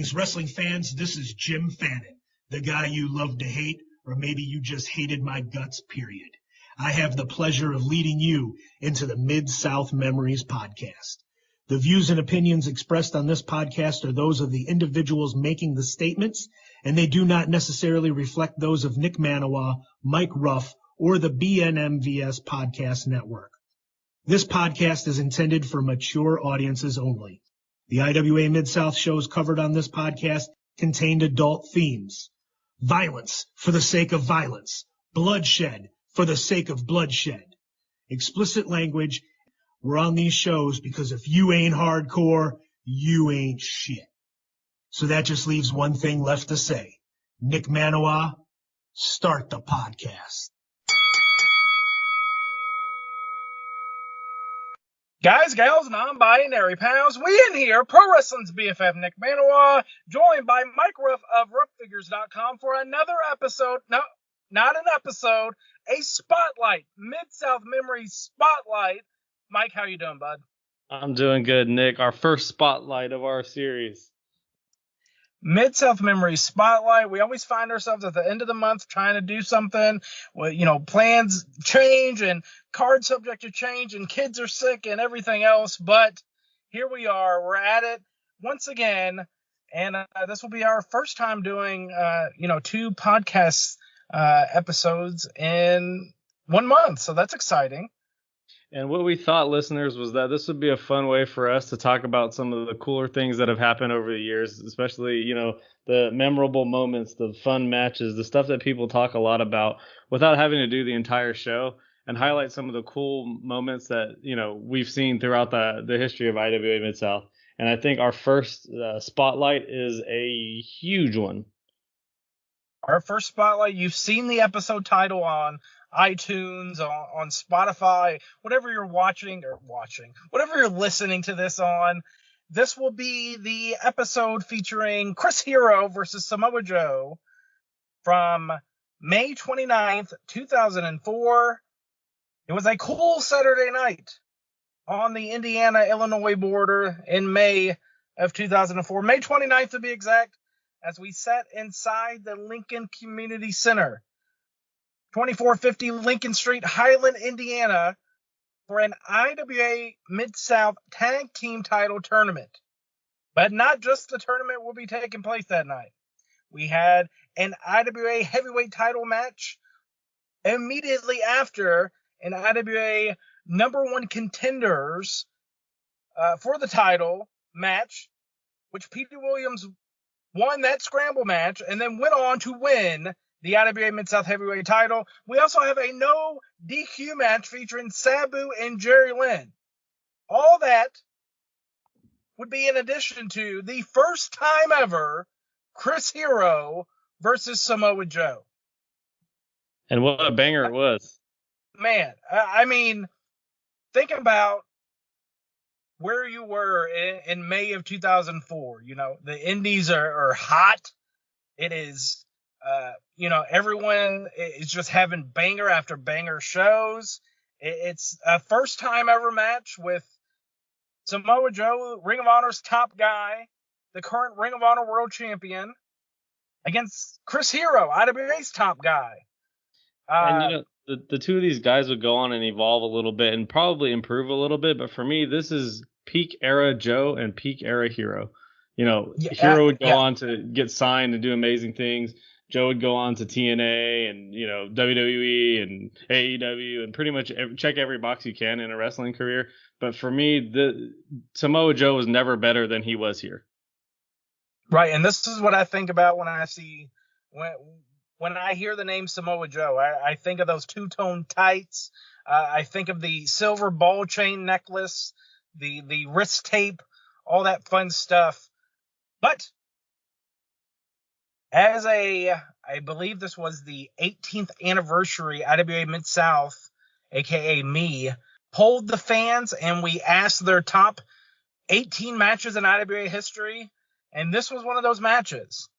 Greetings, wrestling fans. This is Jim Fannin, the guy you love to hate, or maybe you just hated my guts, period. I have the pleasure of leading you into the Midsouth Memories podcast. The views and opinions expressed on this podcast are those of the individuals making the statements, and they do not necessarily reflect those of Nick Maniwa, Mike Ruff, or the BNMVS Podcast Network. This podcast is intended for mature audiences only. The IWA Mid-South shows covered on this podcast contained adult themes. Violence for the sake of violence. Bloodshed for the sake of bloodshed. Explicit language. We're on these shows because if you ain't hardcore, you ain't shit. So that just leaves one thing left to say. Nick Maniwa, start the podcast. Guys, gals, non-binary pals, we in here, Pro Wrestling's BFF Nick Maniwa, joined by Mike Ruff of RuffFigures.com for another episode, no, not an episode, a spotlight, Midsouth Memories spotlight. Mike, how you doing, bud? I'm doing good, Nick. Our first spotlight of our series. Midsouth Memories spotlight. We always find ourselves at the end of the month trying to do something. Well, you know, plans change and cards subject to change and kids are sick and everything else. But here we are. We're at it once again. And this will be our first time doing, two podcast episodes in 1 month. So that's exciting. And what we thought, listeners, was that this would be a fun way for us to talk about some of the cooler things that have happened over the years, especially, the memorable moments, the fun matches, the stuff that people talk a lot about without having to do the entire show, and highlight some of the cool moments that, we've seen throughout the history of IWA Mid-South. And I think our first spotlight is a huge one. Our first spotlight, you've seen the episode title on iTunes, on Spotify, whatever you're whatever you're listening to this on. This will be the episode featuring Chris Hero versus Samoa Joe from May 29th, 2004. It was a cool Saturday night on the Indiana-Illinois border in May of 2004. May 29th to be exact, as we sat inside the Lincoln Community Center, 2450 Lincoln Street, Highland, Indiana, for an IWA Mid-South Tag Team Title Tournament. But not just the tournament will be taking place that night. We had an IWA Heavyweight Title match immediately after an IWA number one contenders for the title match, which Peter Williams won that scramble match and then went on to win the IWA Mid-South Heavyweight title. We also have a no DQ match featuring Sabu and Jerry Lynn. All that would be in addition to the first time ever Chris Hero versus Samoa Joe. And what a banger it was. Man, I mean, think about where you were in May of 2004. The indies are hot. It is... everyone is just having banger after banger shows. It's a first time ever match with Samoa Joe, Ring of Honor's top guy, the current Ring of Honor World Champion, against Chris Hero, IWA's top guy. And the two of these guys would go on and evolve a little bit and probably improve a little bit. But for me, this is peak era Joe and peak era Hero. Hero would go on to get signed and do amazing things. Joe would go on to TNA and, WWE and AEW and pretty much check every box you can in a wrestling career. But for me, the Samoa Joe was never better than he was here. Right, and this is what I think about when I see when I hear the name Samoa Joe. I think of those two-tone tights. I think of the silver ball chain necklace, the wrist tape, all that fun stuff. But as I believe this was the 18th anniversary IWA Mid-South, aka me, polled the fans and we asked their top 18 matches in IWA history, and this was one of those matches.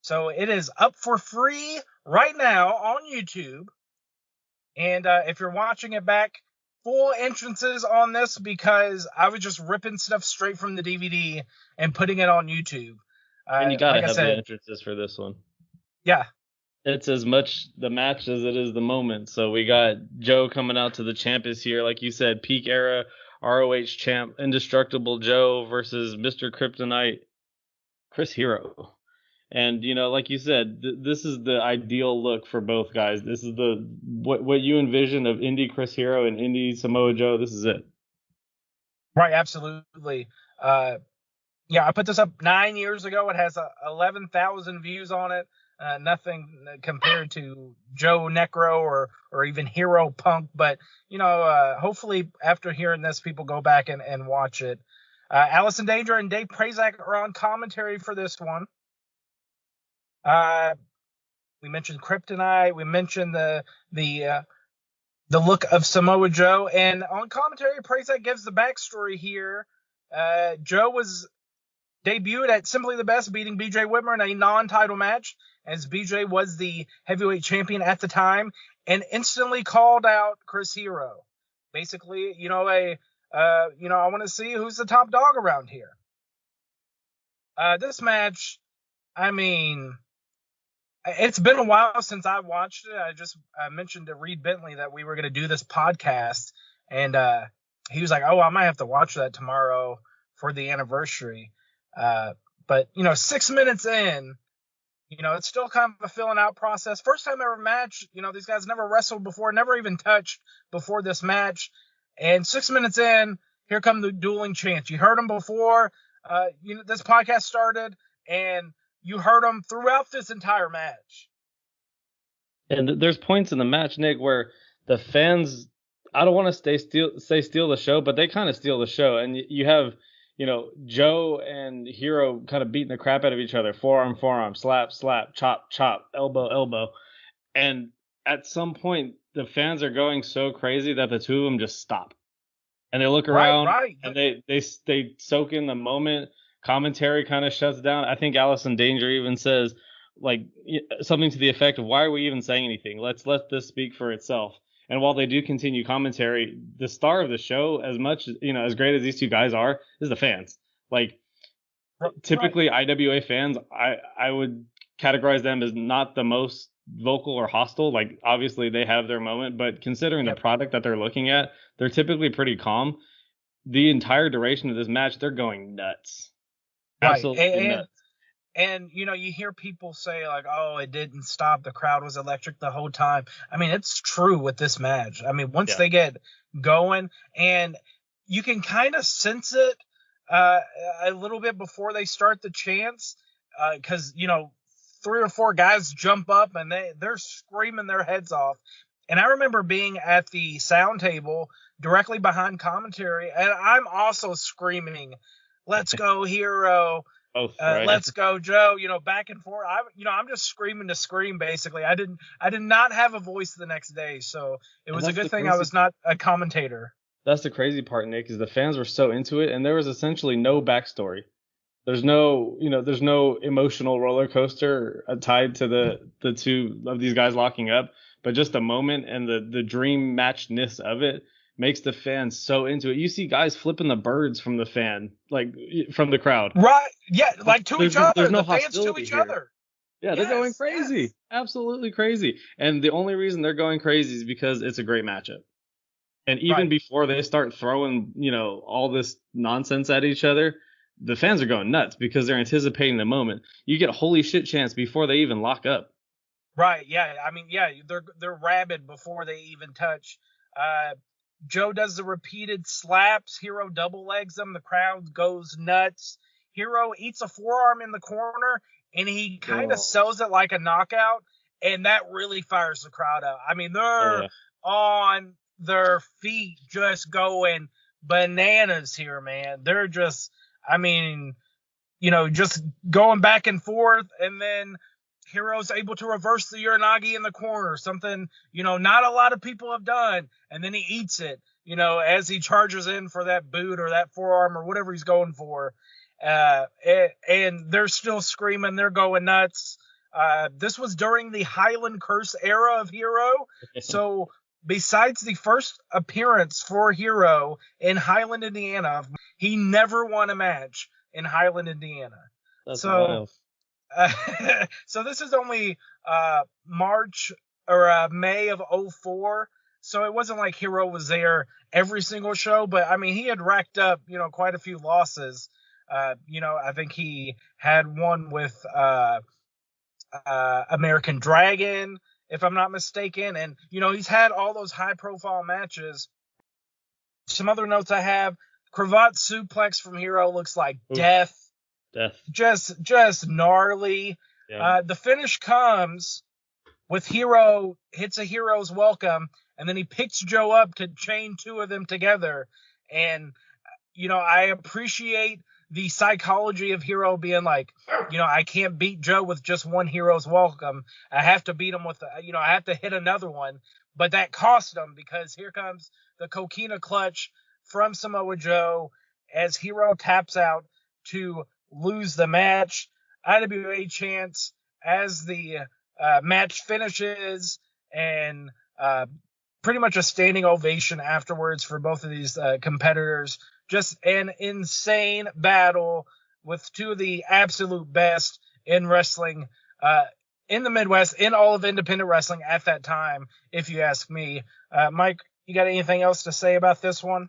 So it is up for free right now on YouTube. And if you're watching it back, full entrances on this because I was just ripping stuff straight from the DVD and putting it on YouTube. And you gotta like have the entrances for this one. Yeah. It's as much the match as it is the moment. So we got Joe coming out to the champ is here, like you said, peak era ROH champ, Indestructible Joe versus Mr. Kryptonite, Chris Hero. And like you said, this is the ideal look for both guys. This is the what you envision of indie Chris Hero and indie Samoa Joe. This is it. Right, absolutely. I put this up 9 years ago. It has 11,000 views on it. Nothing compared to Joe Necro or even Hero Punk. But, hopefully after hearing this, people go back and watch it. Allison Danger and Dave Prazak are on commentary for this one. We mentioned Kryptonite. We mentioned the look of Samoa Joe. And on commentary, Prazak gives the backstory here. Joe was debuted at Simply the Best, beating BJ Whitmer in a non-title match, as BJ was the heavyweight champion at the time, and instantly called out Chris Hero. Basically, I want to see who's the top dog around here. This match, I mean, it's been a while since I watched it. I mentioned to Reed Bentley that we were going to do this podcast, and he was like, "Oh, I might have to watch that tomorrow for the anniversary." But 6 minutes in, it's still kind of a filling out process. First time ever match. These guys never wrestled before, never even touched before this match. And 6 minutes in, here come the dueling chants. You heard them before, this podcast started, and you heard them throughout this entire match. And there's points in the match, Nick, where the fans, I don't want to say steal the show, but they kind of steal the show. And you have, Joe and Hero kind of beating the crap out of each other. Forearm, slap, chop, elbow. And at some point, the fans are going so crazy that the two of them just stop. And they look around, and they soak in the moment. Commentary kind of shuts down. I think Allison Danger even says, like, something to the effect of, why are we even saying anything? Let's let this speak for itself. And while they do continue commentary, the star of the show, as much, as great as these two guys are, is the fans. Like, typically IWA fans, I would categorize them as not the most vocal or hostile. Like, obviously they have their moment, but considering the product that they're looking at, they're typically pretty calm. The entire duration of this match, they're going nuts. Absolutely nuts. And, you hear people say, like, oh, it didn't stop. The crowd was electric the whole time. I mean, it's true with this match. I mean, once they get going, and you can kind of sense it a little bit before they start the chants, because, 3 or 4 guys jump up and they're screaming their heads off. And I remember being at the sound table directly behind commentary, and I'm also screaming, "Let's go, Hero." Let's go, Joe. Back and forth. I'm just screaming to scream. Basically, I did not have a voice the next day, so it was a good thing I was not a commentator. That's the crazy part, Nick, is the fans were so into it, and there was essentially no backstory. There's no emotional roller coaster tied to the two of these guys locking up, but just the moment and the dream matchness of it makes the fans so into it. You see guys flipping the birds from the from the crowd. Right. Yeah, like to each other. There's no the fans to each other. Yeah, they're going crazy. Yes. Absolutely crazy. And the only reason they're going crazy is because it's a great matchup. And even before they start throwing, all this nonsense at each other, the fans are going nuts because they're anticipating the moment. You get holy shit chants before they even lock up. Right. Yeah. I mean, they're rabid before they even touch. Joe does the repeated slaps. Hero double legs them. The crowd goes nuts. Hero eats a forearm in the corner, and he kind of sells it like a knockout, and that really fires the crowd up. I mean, they're on their feet just going bananas here, man. They're just, just going back and forth, and then Hero's able to reverse the Uranagi in the corner, something, not a lot of people have done. And then he eats it, as he charges in for that boot or that forearm or whatever he's going for. And they're still screaming. They're going nuts. This was during the Highland Curse era of Hero. So besides the first appearance for Hero in Highland, Indiana, he never won a match in Highland, Indiana. That's wild. So this is only March or May of 2004. So it wasn't like Hero was there every single show, but I mean, he had racked up, quite a few losses. I think he had one with American Dragon, if I'm not mistaken. And, he's had all those high profile matches. Some other notes I have: cravat suplex from Hero looks like death. Just gnarly. Yeah. The finish comes with Hero hits a Hero's welcome, and then he picks Joe up to chain two of them together. And, I appreciate the psychology of Hero being like, I can't beat Joe with just one Hero's welcome. I have to beat him with, I have to hit another one. But that cost him, because here comes the coquina clutch from Samoa Joe as Hero taps out to lose the match. IWA chants as the match finishes, and pretty much a standing ovation afterwards for both of these competitors. Just an insane battle with two of the absolute best in wrestling in the Midwest, in all of independent wrestling at that time, if you ask me. Mike, you got anything else to say about this one?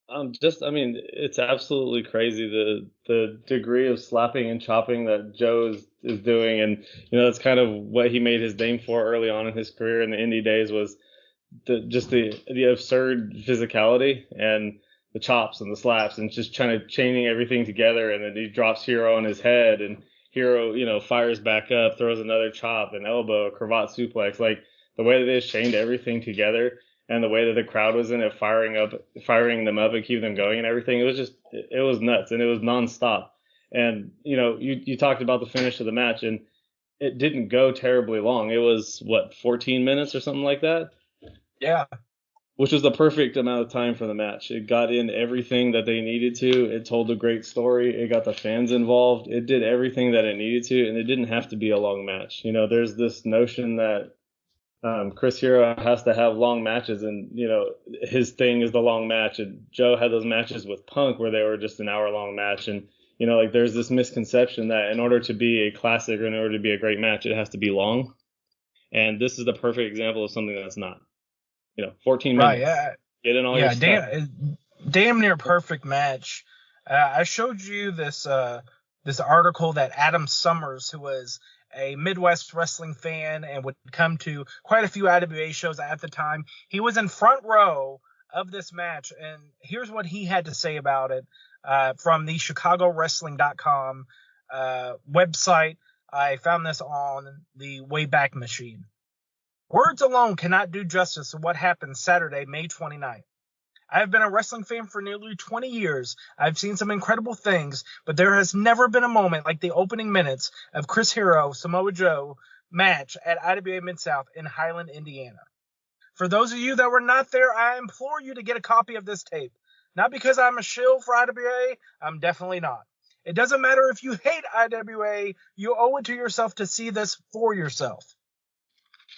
It's absolutely crazy the degree of slapping and chopping that Joe is doing, and that's kind of what he made his name for early on in his career in the indie days, was the absurd physicality and the chops and the slaps and just trying to chaining everything together. And then he drops Hero on his head, and Hero fires back up, throws another chop, an elbow, a cravat suplex. Like, the way that they chained everything together, and the way that the crowd was in it, firing them up and keeping them going and everything, it was nuts, and it was nonstop. And you talked about the finish of the match, and it didn't go terribly long. It was 14 minutes or something like that. Yeah. Which was the perfect amount of time for the match. It got in everything that they needed to. It told a great story. It got the fans involved. It did everything that it needed to, and it didn't have to be a long match. There's this notion that Chris Hero has to have long matches, and his thing is the long match. And Joe had those matches with Punk where they were just an hour-long match, and there's this misconception that in order to be a classic or in order to be a great match, it has to be long. And this is the perfect example of something that's not. 14 minutes. Right, yeah. Get in all your stuff. Damn near perfect match. I showed you this article that Adam Summers, who was a Midwest wrestling fan and would come to quite a few IWA shows at the time, he was in front row of this match, and here's what he had to say about it from the ChicagoWrestling.com website. I found this on the Wayback Machine. Words alone cannot do justice to what happened Saturday, May 29th. I have been a wrestling fan for nearly 20 years. I've seen some incredible things, but there has never been a moment like the opening minutes of Chris Hero Samoa Joe match at IWA Mid-South in Highland, Indiana. For those of you that were not there, I implore you to get a copy of this tape. Not because I'm a shill for IWA, I'm definitely not. It doesn't matter if you hate IWA, you owe it to yourself to see this for yourself.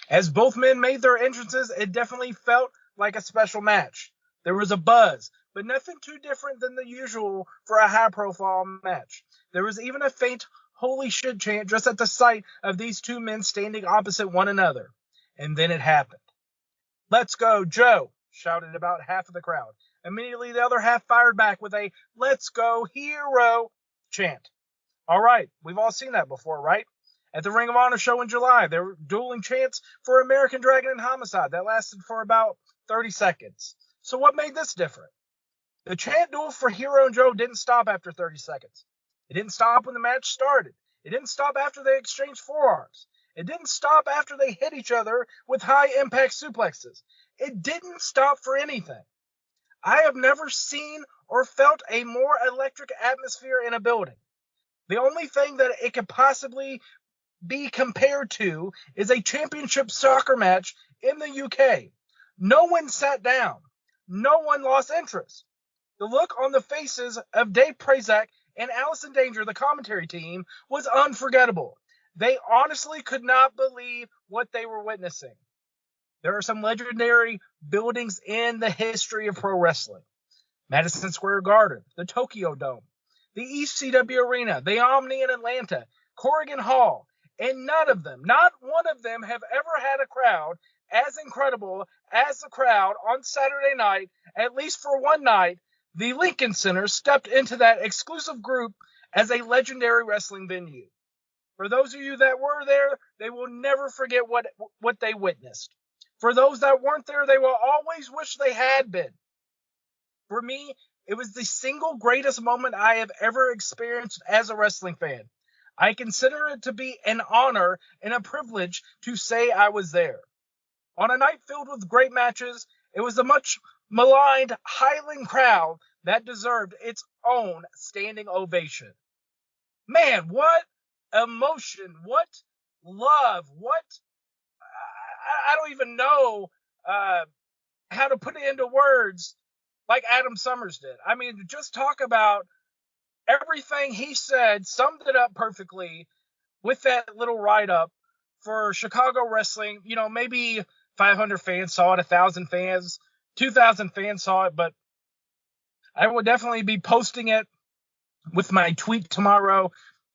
As both men made their entrances, it definitely felt like a special match. There was a buzz, but nothing too different than the usual for a high-profile match. There was even a faint "holy shit" chant just at the sight of these two men standing opposite one another. And then it happened. "Let's go, Joe," shouted about half of the crowd. Immediately, the other half fired back with a "Let's go, Hero" chant. All right, we've all seen that before, right? At the Ring of Honor show in July, there were dueling chants for American Dragon and Homicide that lasted for about 30 seconds. So what made this different? The chant duel for Hero and Joe didn't stop after 30 seconds. It didn't stop when the match started. It didn't stop after they exchanged forearms. It didn't stop after they hit each other with high-impact suplexes. It didn't stop for anything. I have never seen or felt a more electric atmosphere in a building. The only thing that it could possibly be compared to is a championship soccer match in the UK. No one sat down. No one lost interest. The look on the faces of Dave Prazak and Allison Danger, the commentary team, was unforgettable. They honestly could not believe what they were witnessing. There are some legendary buildings in the history of pro wrestling. Madison Square Garden, the Tokyo Dome, the ECW Arena, the Omni in Atlanta, Corrigan Hall, and none of them, not one of them, have ever had a crowd as incredible as the crowd on Saturday night. At least for one night, the Lincoln Center stepped into that exclusive group as a legendary wrestling venue. For those of you that were there, they will never forget what they witnessed. For those that weren't there, they will always wish they had been. For me, it was the single greatest moment I have ever experienced as a wrestling fan. I consider it to be an honor and a privilege to say I was there. On a night filled with great matches, it was a much maligned Highland crowd that deserved its own standing ovation. Man, what emotion, what love, what I don't even know how to put it into words like Adam Summers did. I mean, just talk about everything he said, summed it up perfectly with that little write-up for Chicago wrestling. You know, maybe 500 fans saw it, 1,000 fans, 2,000 fans saw it, but I will definitely be posting it with my tweet tomorrow,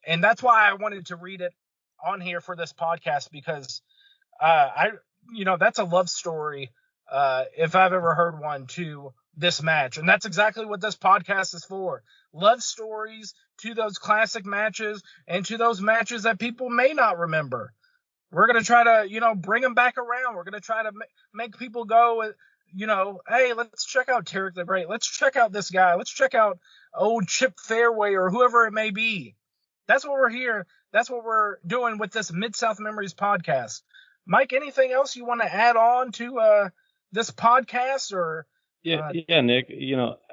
and that's why I wanted to read it on here for this podcast, because that's a love story if I've ever heard one to this match, and that's exactly what this podcast is for. Love stories to those classic matches and to those matches that people may not remember. We're going to try to, bring them back around. We're going to try to make people go, hey, let's check out Tarek the Great. Let's check out this guy. Let's check out old Chip Fairway or whoever it may be. That's what we're here. That's what we're doing with this Mid-South Memories podcast. Mike, anything else you want to add on to this podcast? Or Yeah, Nick.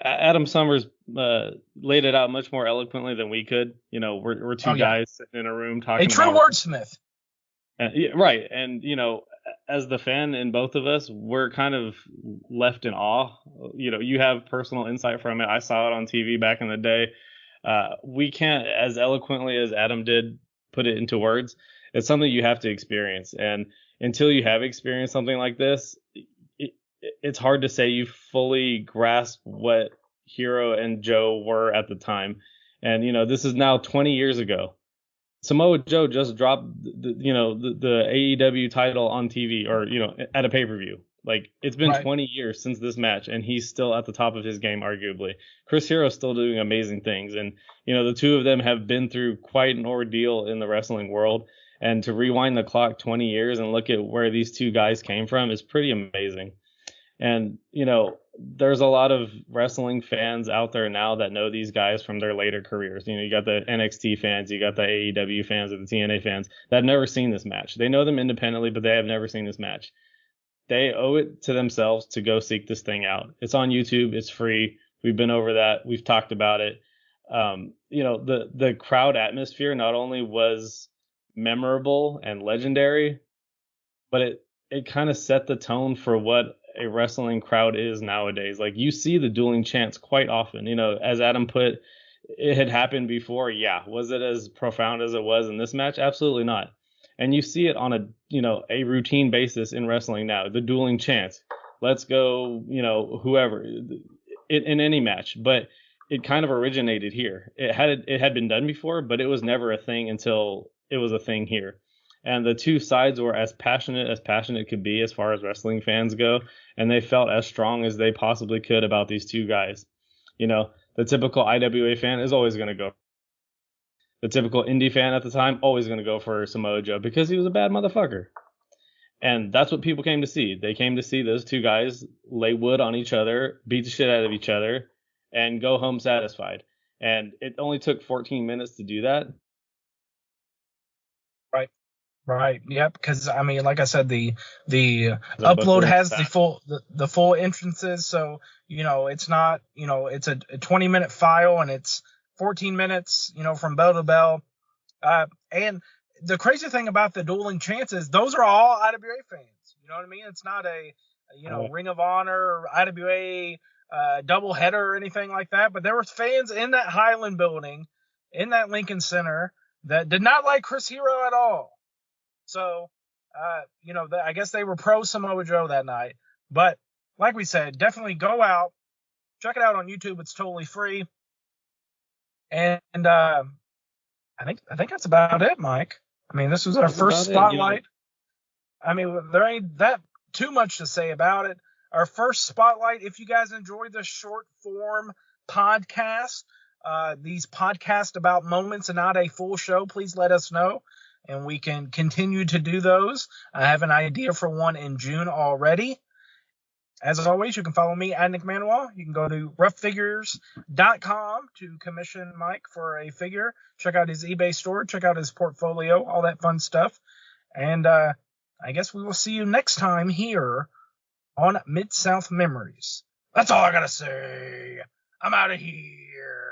Adam Summers laid it out much more eloquently than we could. We're two guys sitting in a room talking. A true wordsmith. Right, and as the fan in both of us, we're kind of left in awe. You have personal insight from it. I saw it on TV back in the day. We can't, as eloquently as Adam did, put it into words. It's something you have to experience, and until you have experienced something like this, it's hard to say you fully grasp what Hero and Joe were at the time. And this is now 20 years ago. Samoa Joe just dropped the AEW title on TV or at a pay-per-view. Like, it's been 20 years since this match, and he's still at the top of his game, arguably. Chris Hero's still doing amazing things, and the two of them have been through quite an ordeal in the wrestling world. And to rewind the clock 20 years and look at where these two guys came from is pretty amazing. And, there's a lot of wrestling fans out there now that know these guys from their later careers. You got the NXT fans, you got the AEW fans, and the TNA fans that have never seen this match. They know them independently, but they have never seen this match. They owe it to themselves to go seek this thing out. It's on YouTube. It's free. We've been over that. We've talked about it. The crowd atmosphere not only was memorable and legendary, but it kind of set the tone for what a wrestling crowd is nowadays. Like, you see the dueling chants quite often. As Adam put, it had happened before. Yeah. Was it as profound as it was in this match? Absolutely not. And you see it on a routine basis in wrestling now. The dueling chants. Let's go, whoever in any match. But it kind of originated here. It had been done before, but it was never a thing until it was a thing here. And the two sides were as passionate could be as far as wrestling fans go. And they felt as strong as they possibly could about these two guys. The typical IWA fan is always going to go. The typical indie fan at the time, always going to go for Samoa Joe because he was a bad motherfucker. And that's what people came to see. They came to see those two guys lay wood on each other, beat the shit out of each other, and go home satisfied. And it only took 14 minutes to do that. Right. Yep. Because like I said, the upload has the full entrances, so it's not it's a 20-minute file and it's 14 minutes from bell to bell. And the crazy thing about the dueling chants is those are all IWA fans. You know what I mean? It's not a Ring of Honor or IWA double header or anything like that. But there were fans in that Highland building, in that Lincoln Center, that did not like Chris Hero at all. So, I guess they were pro Samoa Joe that night. But like we said, definitely go out, check it out on YouTube. It's totally free. And I think that's about it, Mike. I mean, this was our first spotlight. I mean, there ain't that too much to say about it. Our first spotlight. If you guys enjoyed the short form podcast, these podcasts about moments and not a full show, please let us know, and we can continue to do those. I have an idea for one in June already. As always, you can follow me at Nick Maniwa. You can go to roughfigures.com to commission Mike for a figure. Check out his eBay store. Check out his portfolio, all that fun stuff. And I guess we will see you next time here on Mid-South Memories. That's all I got to say. I'm out of here.